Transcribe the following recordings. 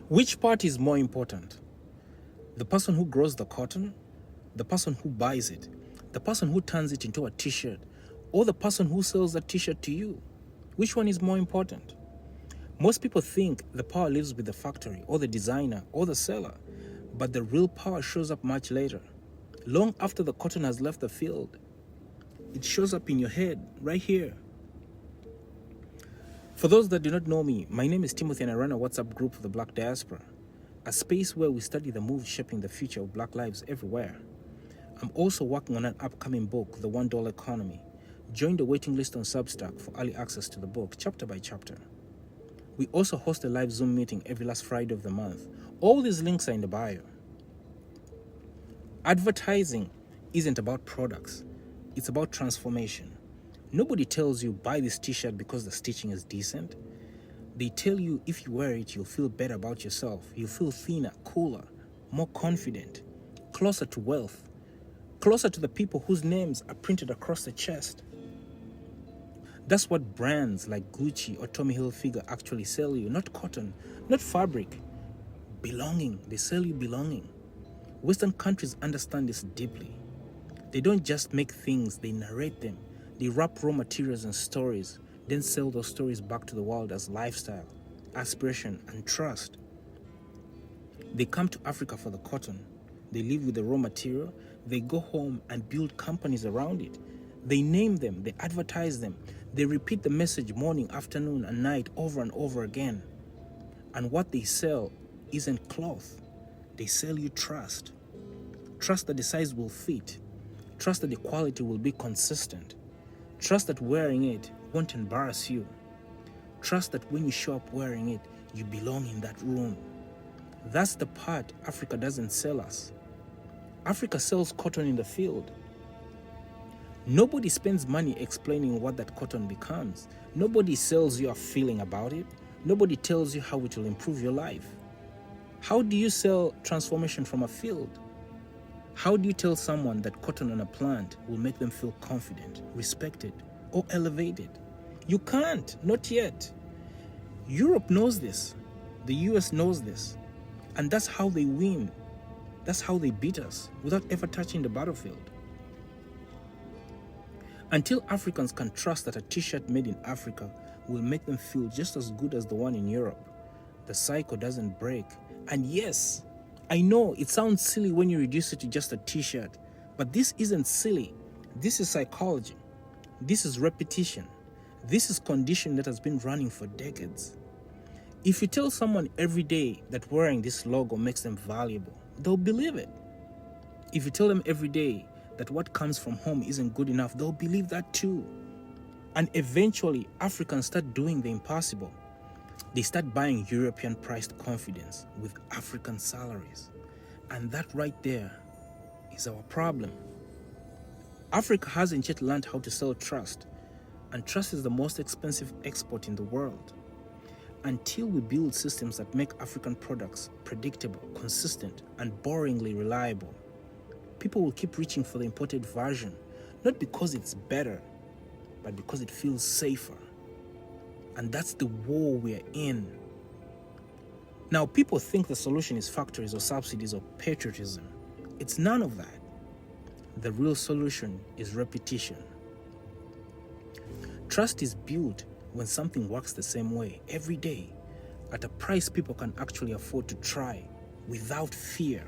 Which part is more important? The person who grows the cotton, the person who buys it, the person who turns it into a t-shirt, or the person who sells that t-shirt to you? Which one is more important? Most people think the power lives with the factory or the designer or the seller, but the real power shows up much later, long after the cotton has left the field. It shows up in your head, right here. For those that do not know me, my name is Timothy and I run a WhatsApp group for the Black Diaspora, a space where we study the moves shaping the future of Black lives everywhere. I'm also working on an upcoming book, The $1 Economy. Join the waiting list on Substack for early access to the book, chapter by chapter. We also host a live Zoom meeting every last Friday of the month. All these links are in the bio. Advertising isn't about products, it's about transformation. Nobody tells you buy this t-shirt because the stitching is decent. They tell you if you wear it, you'll feel better about yourself. You'll feel thinner, cooler, more confident, closer to wealth, closer to the people whose names are printed across the chest. That's what brands like Gucci or Tommy Hilfiger actually sell you, not cotton, not fabric. Belonging, they sell you belonging. Western countries understand this deeply. They don't just make things, they narrate them. They wrap raw materials and stories, then sell those stories back to the world as lifestyle, aspiration, and trust. They come to Africa for the cotton. They live with the raw material. They go home and build companies around it. They name them, they advertise them. They repeat the message morning, afternoon, and night over and over again. And what they sell isn't cloth. They sell you trust. Trust that the size will fit. Trust that the quality will be consistent. Trust that wearing it won't embarrass you. Trust that when you show up wearing it, you belong in that room. That's the part Africa doesn't sell us. Africa sells cotton in the field. Nobody spends money explaining what that cotton becomes. Nobody sells you a feeling about it. Nobody tells you how it will improve your life. How do you sell transformation from a field? How do you tell someone that cotton on a plant will make them feel confident, respected, or elevated? You can't, not yet. Europe knows this. The US knows this. And that's how they win. That's how they beat us without ever touching the battlefield. Until Africans can trust that a t-shirt made in Africa will make them feel just as good as the one in Europe, the cycle doesn't break. And yes, I know it sounds silly when you reduce it to just a t-shirt, but this isn't silly. This is psychology. This is repetition. This is condition that has been running for decades. If you tell someone every day that wearing this logo makes them valuable, they'll believe it. If you tell them every day that what comes from home isn't good enough, they'll believe that too. And eventually, Africans start doing the impossible. They start buying European-priced confidence with African salaries. And that right there is our problem. Africa hasn't yet learned how to sell trust, and trust is the most expensive export in the world. Until we build systems that make African products predictable, consistent, and boringly reliable, people will keep reaching for the imported version, not because it's better, but because it feels safer. And that's the war we're in. Now, people think the solution is factories or subsidies or patriotism. It's none of that. The real solution is repetition. Trust is built when something works the same way every day at a price people can actually afford to try without fear.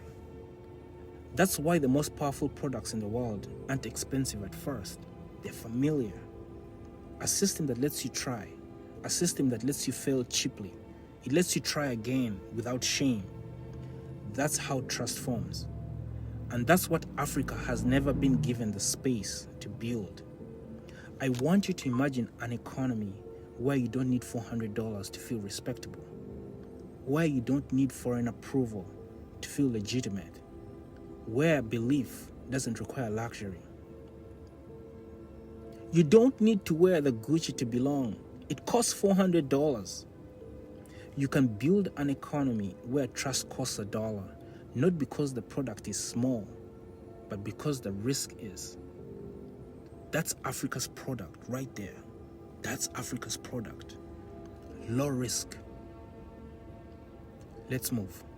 That's why the most powerful products in the world aren't expensive at first. They're familiar. A system that lets you try. A system that lets you fail cheaply. It lets you try again without shame. That's how trust forms. And that's what Africa has never been given the space to build. I want you to imagine an economy where you don't need $400 to feel respectable, where you don't need foreign approval to feel legitimate, where belief doesn't require luxury. You don't need to wear the Gucci to belong. It costs $400. You can build an economy where trust costs $1, not because the product is small, but because the risk is. That's Africa's product right there. That's Africa's product. Low risk. Let's move.